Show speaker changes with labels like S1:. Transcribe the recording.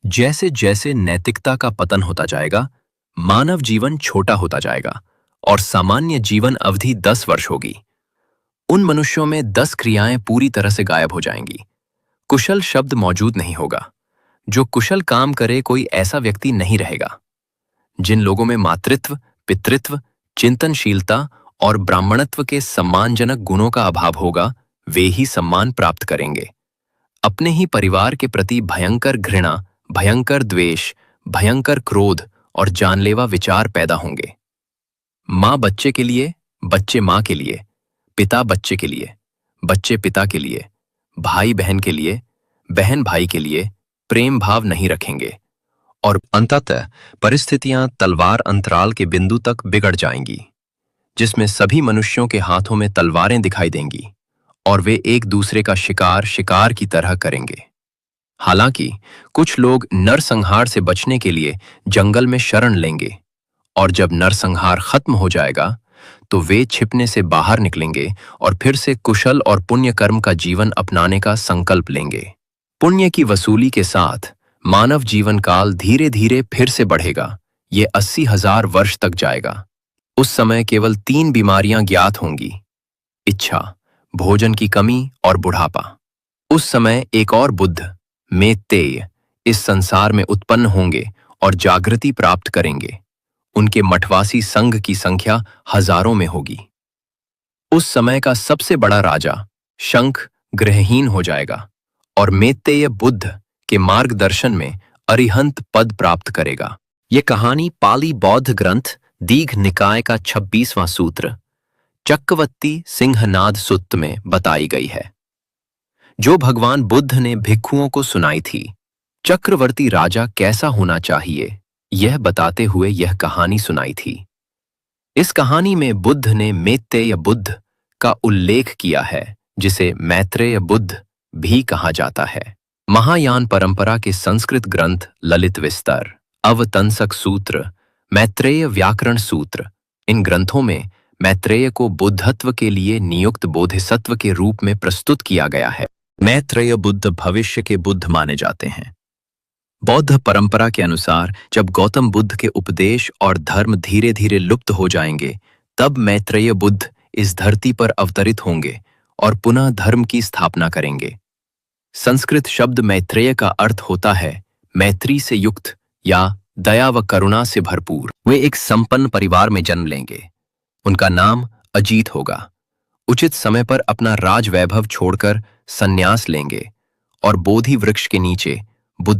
S1: जैसे जैसे नैतिकता का पतन होता जाएगा, मानव जीवन छोटा होता जाएगा और सामान्य जीवन अवधि 10 वर्ष होगी। उन मनुष्यों में 10 क्रियाएं पूरी तरह से गायब हो जाएंगी। कुशल शब्द मौजूद नहीं होगा। जो कुशल काम करे कोई ऐसा व्यक्ति नहीं रहेगा। जिन लोगों में मातृत्व, पितृत्व, चिंतनशीलता और ब्राह्मणत्व के सम्मानजनक गुणों का अभाव होगा, वे ही सम्मान प्राप्त करेंगे। अपने ही परिवार के प्रति भयंकर घृणा, भयंकर द्वेष, भयंकर क्रोध और जानलेवा विचार पैदा होंगे। माँ बच्चे के लिए, बच्चे माँ के लिए, पिता बच्चे के लिए, बच्चे पिता के लिए, भाई बहन के लिए, बहन भाई के लिए प्रेम भाव नहीं रखेंगे और अंततः परिस्थितियां तलवार अंतराल के बिंदु तक बिगड़ जाएंगी, जिसमें सभी मनुष्यों के हाथों में तलवारें दिखाई देंगी और वे एक दूसरे का शिकार शिकार की तरह करेंगे। हालांकि कुछ लोग नरसंहार से बचने के लिए जंगल में शरण लेंगे और जब नरसंहार खत्म हो जाएगा तो वे छिपने से बाहर निकलेंगे और फिर से कुशल और पुण्य कर्म का जीवन अपनाने का संकल्प लेंगे। पुण्य की वसूली के साथ मानव जीवन काल धीरे धीरे फिर से बढ़ेगा। ये 80,000 वर्ष तक जाएगा। उस समय केवल 3 बीमारियां ज्ञात होंगी: इच्छा, भोजन की कमी और बुढ़ापा। उस समय एक और बुद्ध, मैत्रेय, इस संसार में उत्पन्न होंगे और जागृति प्राप्त करेंगे। उनके मठवासी संघ की संख्या हजारों में होगी। उस समय का सबसे बड़ा राजा शंख गृहहीन हो जाएगा और मैत्रेय बुद्ध के मार्गदर्शन में अरिहंत पद प्राप्त करेगा। यह कहानी पाली बौद्ध ग्रंथ दीघ निकाय का 26वां सूत्र चक्रवर्ती सिंहनाद सुत्त में बताई गई है, जो भगवान बुद्ध ने भिक्षुओं को सुनाई थी। चक्रवर्ती राजा कैसा होना चाहिए, यह बताते हुए यह कहानी सुनाई थी। इस कहानी में बुद्ध ने मैत्रेय बुद्ध का उल्लेख किया है, जिसे मैत्रेय बुद्ध भी कहा जाता है। महायान परंपरा के संस्कृत ग्रंथ ललित विस्तर, अवतंसक सूत्र, मैत्रेय व्याकरण सूत्र, इन ग्रंथों में मैत्रेय को बुद्धत्व के लिए नियुक्त बोधिसत्व के रूप में प्रस्तुत किया गया है। मैत्रेय बुद्ध भविष्य के बुद्ध माने जाते हैं। बौद्ध परंपरा के अनुसार जब गौतम बुद्ध के उपदेश और धर्म धीरे धीरे लुप्त हो जाएंगे, तब मैत्रेय बुद्ध इस धरती पर अवतरित होंगे और पुनः धर्म की स्थापना करेंगे। संस्कृत शब्द मैत्रेय का अर्थ होता है मैत्री से युक्त या दया व करुणा से भरपूर। वे एक संपन्न परिवार में जन्म लेंगे। उनका नाम अजीत होगा। उचित समय पर अपना राज वैभव छोड़कर संन्यास लेंगे और बोधि वृक्ष के नीचे बुद्ध